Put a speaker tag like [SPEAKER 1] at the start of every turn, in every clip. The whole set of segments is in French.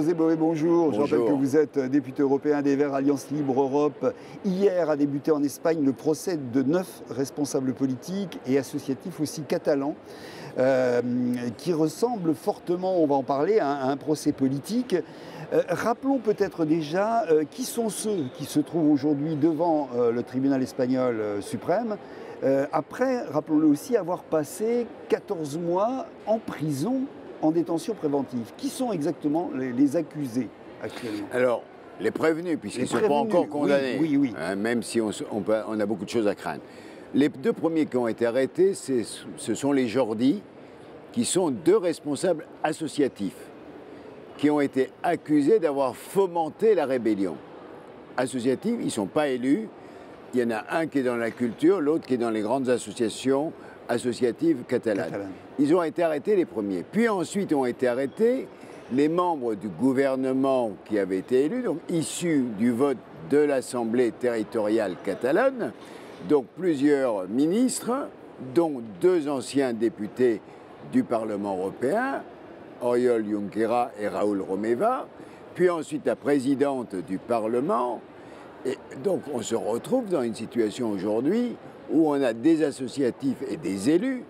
[SPEAKER 1] José Bové, bonjour. Je rappelle que
[SPEAKER 2] Bonjour.
[SPEAKER 1] vous êtes député européen des Verts Alliance Libre Europe. Hier a débuté en Espagne le procès de 9 responsables politiques et associatifs aussi catalans qui ressemble fortement, on va en parler, à un procès politique. Rappelons peut-être déjà qui sont ceux qui se trouvent aujourd'hui devant le tribunal espagnol suprême. Après, rappelons-le aussi, avoir passé 14 mois en prison, en détention préventive. Qui sont exactement les accusés actuellement?
[SPEAKER 2] Alors, les prévenus, puisqu'ils ne sont pas encore condamnés,
[SPEAKER 1] oui.
[SPEAKER 2] Hein, même si on a beaucoup de choses à craindre. Les deux premiers qui ont été arrêtés, ce sont les Jordi, qui sont deux responsables associatifs, qui ont été accusés d'avoir fomenté la rébellion. Associatifs, ils ne sont pas élus. Il y en a un qui est dans la culture, l'autre qui est dans les grandes associations associatives catalanes. Ils ont été arrêtés les premiers. Puis ensuite ont été arrêtés les membres du gouvernement qui avaient été élus, donc issus du vote de l'Assemblée territoriale catalane, donc plusieurs ministres, dont 2 anciens députés du Parlement européen, Oriol Junqueras et Raúl Romeva, puis ensuite la présidente du Parlement. Et donc on se retrouve dans une situation aujourd'hui où on a des associatifs et des élus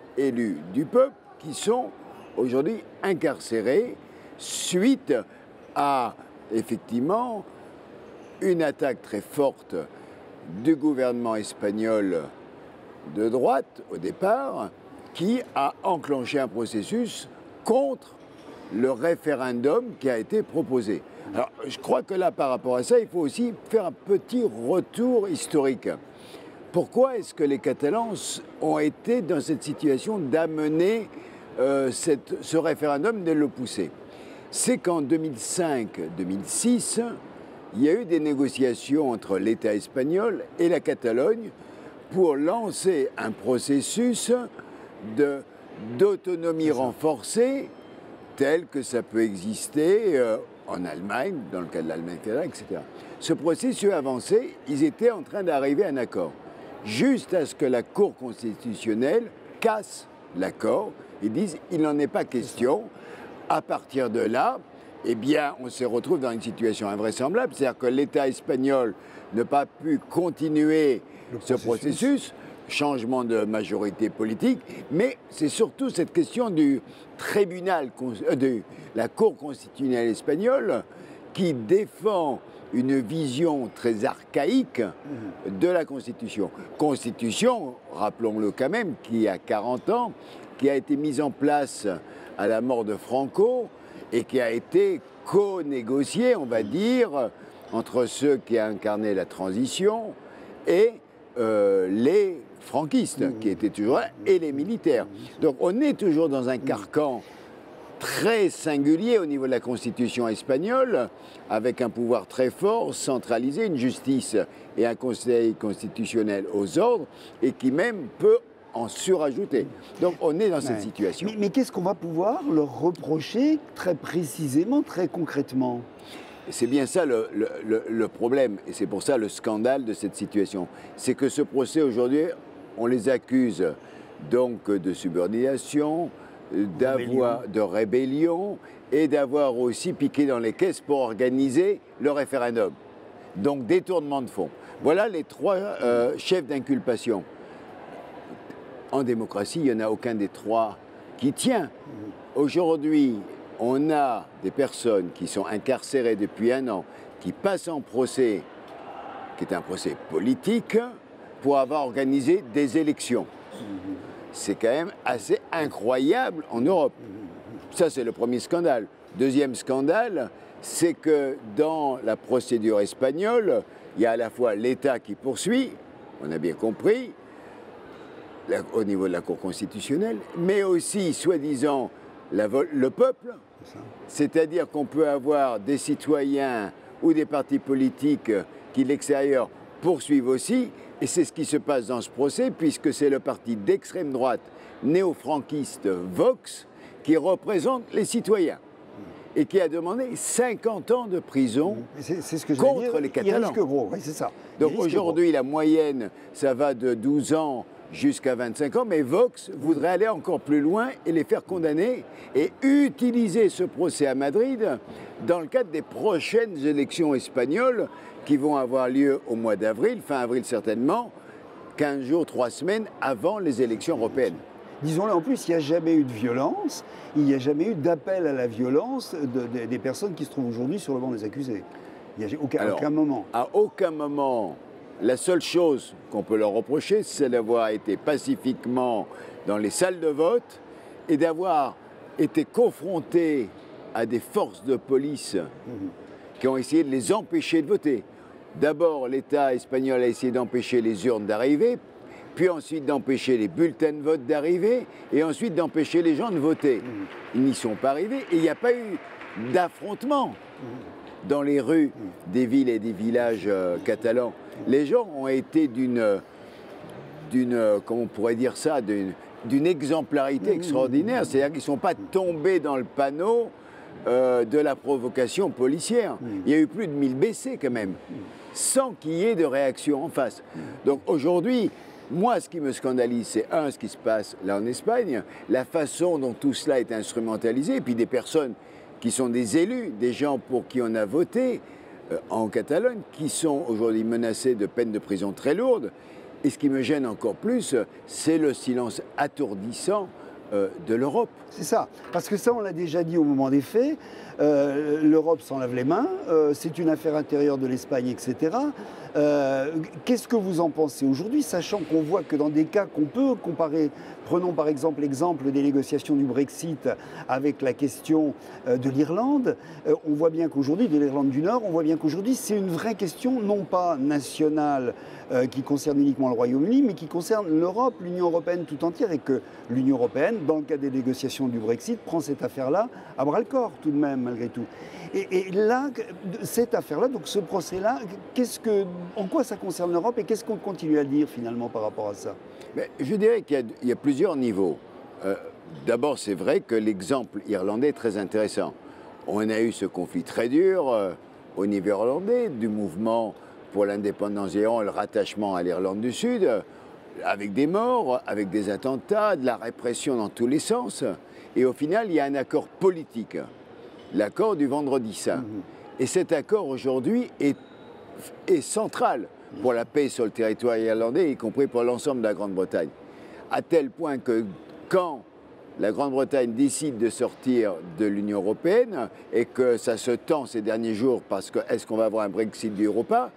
[SPEAKER 2] du peuple, qui sont aujourd'hui incarcérés suite à, effectivement, une attaque très forte du gouvernement espagnol de droite, au départ, qui a enclenché un processus contre le référendum qui a été proposé. Alors, je crois que là, par rapport à ça, il faut aussi faire un petit retour historique. Pourquoi est-ce que les Catalans ont été dans cette situation d'amener ce référendum, de le pousser? C'est qu'en 2005-2006, il y a eu des négociations entre l'État espagnol et la Catalogne pour lancer un processus d'autonomie renforcée tel que ça peut exister en Allemagne, dans le cas de l'Allemagne fédérale, etc. Ce processus avancé, ils étaient en train d'arriver à un accord, juste à ce que la Cour constitutionnelle casse l'accord et dise il n'en est pas question. À partir de là, eh bien, on se retrouve dans une situation invraisemblable, c'est-à-dire que l'État espagnol n'a pas pu continuer ce processus, changement de majorité politique, mais c'est surtout cette question du tribunal, de la Cour constitutionnelle espagnole qui défend une vision très archaïque de la Constitution. Constitution, rappelons-le quand même, qui a 40 ans, qui a été mise en place à la mort de Franco et qui a été co-négociée, on va dire, entre ceux qui ont incarné la transition et les franquistes, qui étaient toujours là, et les militaires. Donc on est toujours dans un carcan très singulier au niveau de la Constitution espagnole, avec un pouvoir très fort, centralisé, une justice et un conseil constitutionnel aux ordres, et qui même peut en surajouter. Donc on est dans cette situation.
[SPEAKER 1] Mais qu'est-ce qu'on va pouvoir leur reprocher très précisément, très concrètement?
[SPEAKER 2] C'est bien ça le problème, et c'est pour ça le scandale de cette situation. C'est que ce procès aujourd'hui, on les accuse donc de subordination, de rébellion et d'avoir aussi piqué dans les caisses pour organiser le référendum. Donc détournement de fonds. Voilà les 3 chefs d'inculpation. En démocratie, il n'y en a aucun des 3 qui tient. Aujourd'hui, on a des personnes qui sont incarcérées depuis 1 an, qui passent en procès, qui est un procès politique, pour avoir organisé des élections. C'est quand même assez incroyable en Europe. Ça, c'est le premier scandale. Deuxième scandale, c'est que dans la procédure espagnole, il y a à la fois l'État qui poursuit, on a bien compris, au niveau de la Cour constitutionnelle, mais aussi, soi-disant, le peuple. C'est-à-dire qu'on peut avoir des citoyens ou des partis politiques qui, de l'extérieur, poursuivent aussi, et c'est ce qui se passe dans ce procès, puisque c'est le parti d'extrême droite néo-franquiste Vox qui représente les citoyens et qui a demandé 50 ans de prison contre les Catalans.
[SPEAKER 1] Il risque gros, oui, c'est ça.
[SPEAKER 2] Donc aujourd'hui, la moyenne, ça va de 12 ans jusqu'à 25 ans, mais Vox voudrait aller encore plus loin et les faire condamner et utiliser ce procès à Madrid dans le cadre des prochaines élections espagnoles qui vont avoir lieu au mois d'avril, fin avril certainement, 15 jours, 3 semaines avant les élections européennes.
[SPEAKER 1] Disons-le, en plus, il n'y a jamais eu de violence, il n'y a jamais eu d'appel à la violence des personnes qui se trouvent aujourd'hui sur le banc des accusés. Il n'y a aucun moment.
[SPEAKER 2] À aucun moment. La seule chose qu'on peut leur reprocher, c'est d'avoir été pacifiquement dans les salles de vote et d'avoir été confrontés à des forces de police qui ont essayé de les empêcher de voter. D'abord, l'État espagnol a essayé d'empêcher les urnes d'arriver, puis ensuite d'empêcher les bulletins de vote d'arriver, et ensuite d'empêcher les gens de voter. Ils n'y sont pas arrivés et il n'y a pas eu d'affrontement dans les rues des villes et des villages catalans. Les gens ont été comment on pourrait dire ça, d'une exemplarité extraordinaire. C'est-à-dire qu'ils ne sont pas tombés dans le panneau de la provocation policière. Il y a eu plus de 1000 blessés quand même, sans qu'il y ait de réaction en face. Donc aujourd'hui, moi, ce qui me scandalise, c'est ce qui se passe là en Espagne, la façon dont tout cela est instrumentalisé, et puis des personnes qui sont des élus, des gens pour qui on a voté en Catalogne, qui sont aujourd'hui menacés de peines de prison très lourdes. Et ce qui me gêne encore plus, c'est le silence attourdissant de l'Europe.
[SPEAKER 1] C'est ça, parce que ça, on l'a déjà dit au moment des faits, l'Europe s'en lave les mains, c'est une affaire intérieure de l'Espagne, etc. Qu'est-ce que vous en pensez aujourd'hui, sachant qu'on voit que dans des cas qu'on peut comparer, prenons par exemple l'exemple des négociations du Brexit avec la question de l'Irlande, on voit bien qu'aujourd'hui, de l'Irlande du Nord, on voit bien qu'aujourd'hui c'est une vraie question, non pas nationale, qui concerne uniquement le Royaume-Uni, mais qui concerne l'Europe, l'Union européenne tout entière, et que l'Union européenne, dans le cadre des négociations du Brexit, prend cette affaire-là à bras-le-corps tout de même, malgré tout. Et là, cette affaire-là, donc ce procès-là, en quoi ça concerne l'Europe et qu'est-ce qu'on continue à dire finalement par rapport à ça?
[SPEAKER 2] Mais je dirais qu'il y a plusieurs niveaux. D'abord, c'est vrai que l'exemple irlandais est très intéressant. On a eu ce conflit très dur au niveau irlandais, du mouvement pour l'indépendance d'Irlande, le rattachement à l'Irlande du Sud, avec des morts, avec des attentats, de la répression dans tous les sens. Et au final, il y a un accord politique, l'accord du Vendredi Saint. Et cet accord aujourd'hui est central pour la paix sur le territoire irlandais, y compris pour l'ensemble de la Grande-Bretagne. À tel point que quand la Grande-Bretagne décide de sortir de l'Union européenne et que ça se tend ces derniers jours parce que est-ce qu'on va avoir un Brexit du Europa,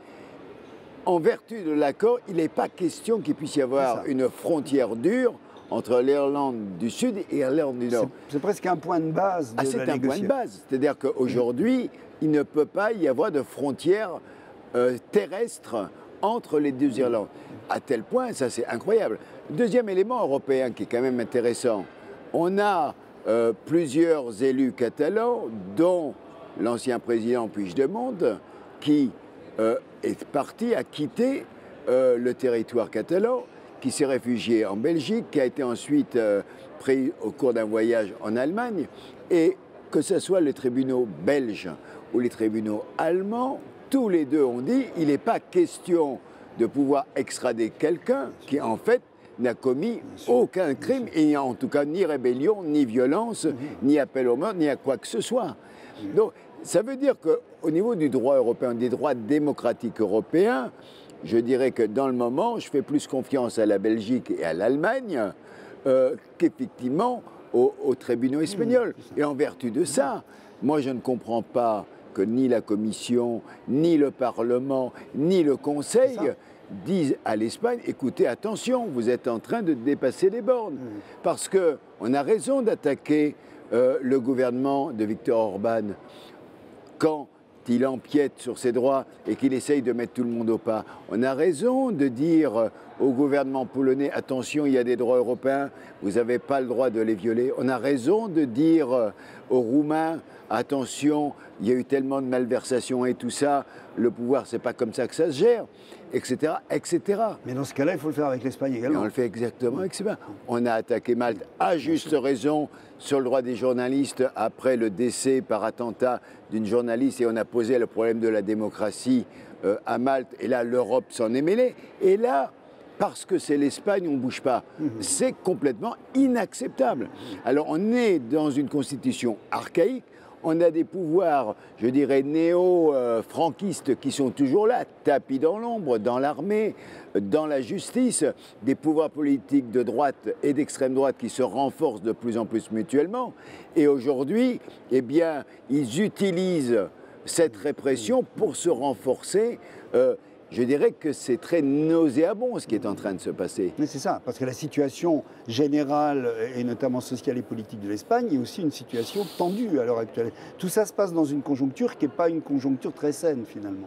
[SPEAKER 2] en vertu de l'accord, il n'est pas question qu'il puisse y avoir une frontière dure entre l'Irlande du Sud et l'Irlande du Nord.
[SPEAKER 1] C'est presque un point de base de la négociation.
[SPEAKER 2] C'est un point de base. C'est-à-dire qu'aujourd'hui, il ne peut pas y avoir de frontière terrestre entre les deux Irlandes. À tel point, ça c'est incroyable. Deuxième élément européen qui est quand même intéressant, on a plusieurs élus catalans, dont l'ancien président Puigdemont, qui est parti, a quitté le territoire catalan, qui s'est réfugié en Belgique, qui a été ensuite pris au cours d'un voyage en Allemagne, et que ce soit les tribunaux belges ou les tribunaux allemands, tous les deux ont dit qu'il n'est pas question de pouvoir extrader quelqu'un qui, en fait, n'a commis aucun crime, et en tout cas ni rébellion, ni violence, ni appel au meurtre, ni à quoi que ce soit. Donc, ça veut dire qu'au niveau du droit européen, des droits démocratiques européens, je dirais que dans le moment, je fais plus confiance à la Belgique et à l'Allemagne qu'effectivement aux tribunaux espagnols. Et en vertu de ça, moi je ne comprends pas que ni la Commission, ni le Parlement, ni le Conseil disent à l'Espagne, écoutez, attention, vous êtes en train de dépasser les bornes. Parce qu'on a raison d'attaquer le gouvernement de Viktor Orban quand il empiète sur ses droits et qu'il essaye de mettre tout le monde au pas. On a raison de dire au gouvernement polonais, attention, il y a des droits européens, vous n'avez pas le droit de les violer. On a raison de dire aux Roumains, attention, il y a eu tellement de malversations et tout ça, le pouvoir, c'est pas comme ça que ça se gère, etc., etc.
[SPEAKER 1] Mais dans ce cas-là, il faut le faire avec l'Espagne également.
[SPEAKER 2] Et on le fait exactement avec Espagne. On a attaqué Malte à juste raison sur le droit des journalistes après le décès par attentat d'une journaliste et on a posé le problème de la démocratie à Malte. Et là, l'Europe s'en est mêlée. Et là, parce que c'est l'Espagne, on ne bouge pas. C'est complètement inacceptable. Alors on est dans une constitution archaïque, on a des pouvoirs, je dirais, néo-franquistes qui sont toujours là, tapis dans l'ombre, dans l'armée, dans la justice, des pouvoirs politiques de droite et d'extrême droite qui se renforcent de plus en plus mutuellement. Et aujourd'hui, eh bien, ils utilisent cette répression pour se renforcer. Je dirais que c'est très nauséabond ce qui est en train de se passer.
[SPEAKER 1] Mais c'est ça, parce que la situation générale, et notamment sociale et politique de l'Espagne, est aussi une situation tendue à l'heure actuelle. Tout ça se passe dans une conjoncture qui n'est pas une conjoncture très saine, finalement.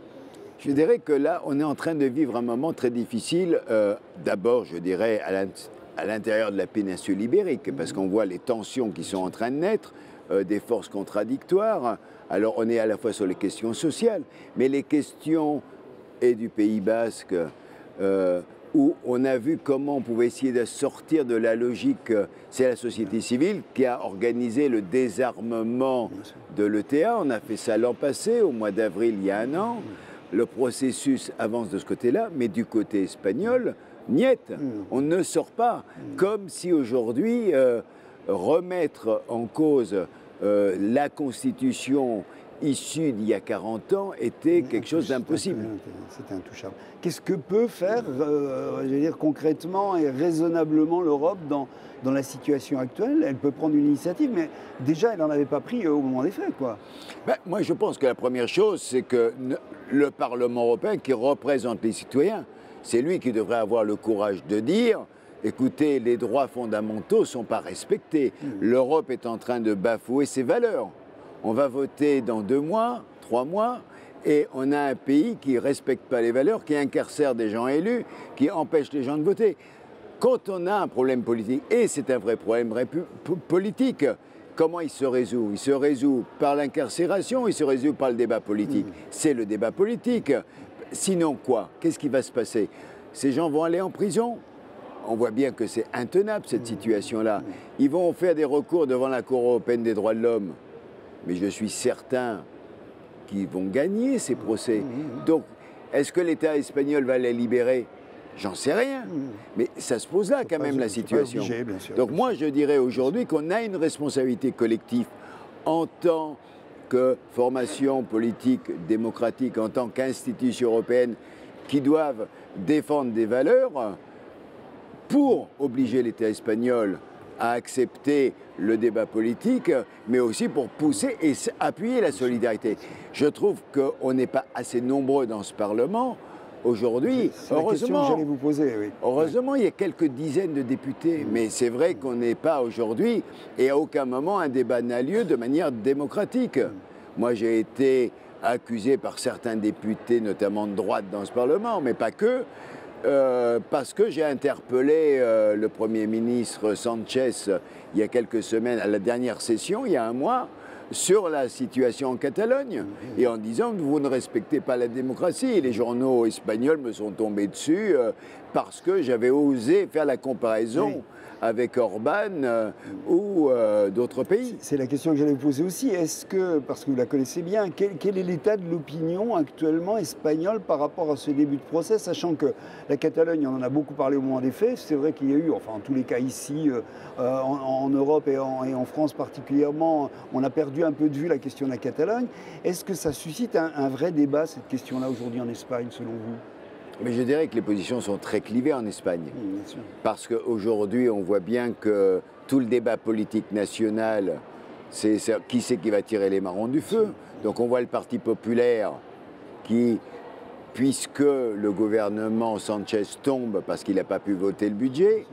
[SPEAKER 2] Je dirais que là, on est en train de vivre un moment très difficile. D'abord, je dirais, à l'intérieur de la péninsule ibérique, parce qu'on voit les tensions qui sont en train de naître, des forces contradictoires. Alors, on est à la fois sur les questions sociales, mais les questions et du Pays Basque, où on a vu comment on pouvait essayer de sortir de la logique. C'est la société civile qui a organisé le désarmement de l'ETA. On a fait ça l'an passé, au mois d'avril, il y a un an. Le processus avance de ce côté-là, mais du côté espagnol, niet, on ne sort pas. Comme si aujourd'hui, remettre en cause la Constitution issue d'il y a 40 ans était quelque chose d'impossible.
[SPEAKER 1] C'était intouchable. Qu'est-ce que peut faire, je veux dire, concrètement et raisonnablement l'Europe dans la situation actuelle? Elle peut prendre une initiative, mais déjà, elle n'en avait pas pris au moment des faits, quoi.
[SPEAKER 2] Ben, moi, je pense que la première chose, c'est que le Parlement européen, qui représente les citoyens, c'est lui qui devrait avoir le courage de dire « Écoutez, les droits fondamentaux ne sont pas respectés. L'Europe est en train de bafouer ses valeurs. On va voter dans 2 mois, 3 mois, et on a un pays qui ne respecte pas les valeurs, qui incarcère des gens élus, qui empêche les gens de voter. » Quand on a un problème politique, et c'est un vrai problème politique, comment il se résout? Il se résout par l'incarcération, il se résout par le débat politique. C'est le débat politique. Sinon quoi? Qu'est-ce qui va se passer? Ces gens vont aller en prison? On voit bien que c'est intenable cette situation-là. Ils vont faire des recours devant la Cour européenne des droits de l'homme. Mais je suis certain qu'ils vont gagner ces procès. Donc, est-ce que l'État espagnol va les libérer? J'en sais rien. Mais ça se pose là quand même la situation. Donc moi, je dirais aujourd'hui qu'on a une responsabilité collective en tant que formation politique démocratique, en tant qu'institution européenne, qui doivent défendre des valeurs pour obliger l'État espagnol à accepter le débat politique, mais aussi pour pousser et appuyer la solidarité. Je trouve qu'on n'est pas assez nombreux dans ce Parlement aujourd'hui.
[SPEAKER 1] Heureusement, vous poser, oui.
[SPEAKER 2] Heureusement, il y a quelques dizaines de députés, mais c'est vrai qu'on n'est pas aujourd'hui, et à aucun moment un débat n'a lieu de manière démocratique. Moi, j'ai été accusé par certains députés, notamment de droite dans ce Parlement, mais pas que, parce que j'ai interpellé le Premier ministre Sanchez il y a quelques semaines, à la dernière session, il y a un mois, sur la situation en Catalogne, et en disant que vous ne respectez pas la démocratie. Et les journaux espagnols me sont tombés dessus parce que j'avais osé faire la comparaison avec Orban ou d'autres pays.
[SPEAKER 1] C'est la question que j'allais vous poser aussi. Est-ce que, parce que vous la connaissez bien, quel est l'état de l'opinion actuellement espagnole par rapport à ce début de procès, sachant que la Catalogne, on en a beaucoup parlé au moment des faits, c'est vrai qu'il y a eu, enfin en tous les cas ici, en Europe et en France particulièrement, on a perdu un peu de vue la question de la Catalogne. Est-ce que ça suscite un vrai débat, cette question-là, aujourd'hui en Espagne, selon vous?
[SPEAKER 2] Mais je dirais que les positions sont très clivées en Espagne.
[SPEAKER 1] Oui, bien sûr.
[SPEAKER 2] Parce qu'aujourd'hui, on voit bien que tout le débat politique national, c'est qui c'est qui va tirer les marrons du feu. Donc on voit le Parti populaire qui, puisque le gouvernement Sanchez tombe parce qu'il n'a pas pu voter le budget,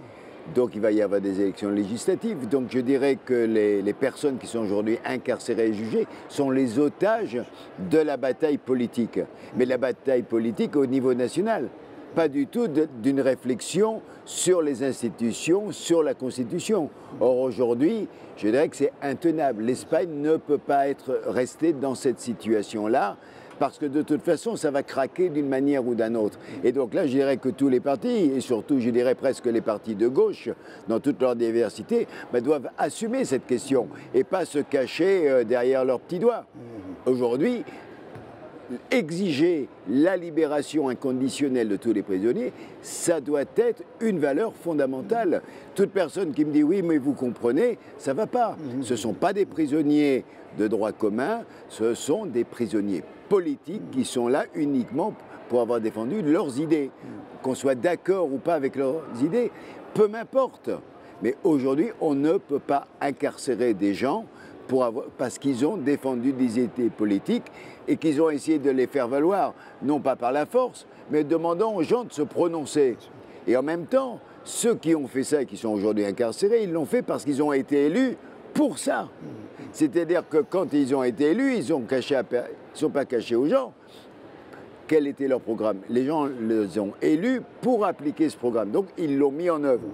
[SPEAKER 2] donc il va y avoir des élections législatives. Donc je dirais que les personnes qui sont aujourd'hui incarcérées et jugées sont les otages de la bataille politique. Mais la bataille politique au niveau national, pas du tout d'une réflexion sur les institutions, sur la Constitution. Or aujourd'hui, je dirais que c'est intenable. L'Espagne ne peut pas rester dans cette situation-là, parce que de toute façon, ça va craquer d'une manière ou d'une autre. Et donc là, je dirais que tous les partis, et surtout, je dirais presque les partis de gauche, dans toute leur diversité, doivent assumer cette question et pas se cacher derrière leurs petits doigts. Aujourd'hui, exiger la libération inconditionnelle de tous les prisonniers, ça doit être une valeur fondamentale. Toute personne qui me dit oui, mais vous comprenez, ça ne va pas. Ce ne sont pas des prisonniers de droit commun, ce sont des prisonniers politiques qui sont là uniquement pour avoir défendu leurs idées. Qu'on soit d'accord ou pas avec leurs idées, peu m'importe. Mais aujourd'hui, on ne peut pas incarcérer des gens parce qu'ils ont défendu des idées politiques et qu'ils ont essayé de les faire valoir, non pas par la force, mais demandant aux gens de se prononcer. Et en même temps, ceux qui ont fait ça et qui sont aujourd'hui incarcérés, ils l'ont fait parce qu'ils ont été élus pour ça. C'est-à-dire que quand ils ont été élus, ils ne sont pas cachés aux gens. Quel était leur programme? Les gens les ont élus pour appliquer ce programme. Donc, ils l'ont mis en œuvre.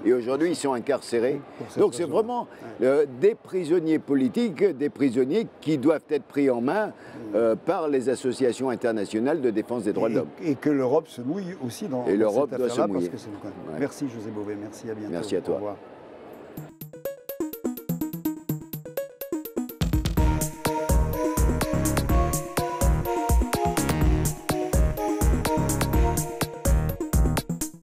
[SPEAKER 2] Et aujourd'hui, ils sont incarcérés. Donc, c'est vraiment des prisonniers politiques, des prisonniers qui doivent être pris en main par les associations internationales de défense des droits de l'homme.
[SPEAKER 1] Et que l'Europe se mouille aussi dans
[SPEAKER 2] cette affaire-là.
[SPEAKER 1] Parce que c'est... Merci José Bové, merci, à bientôt.
[SPEAKER 2] Merci à toi.
[SPEAKER 1] Au revoir.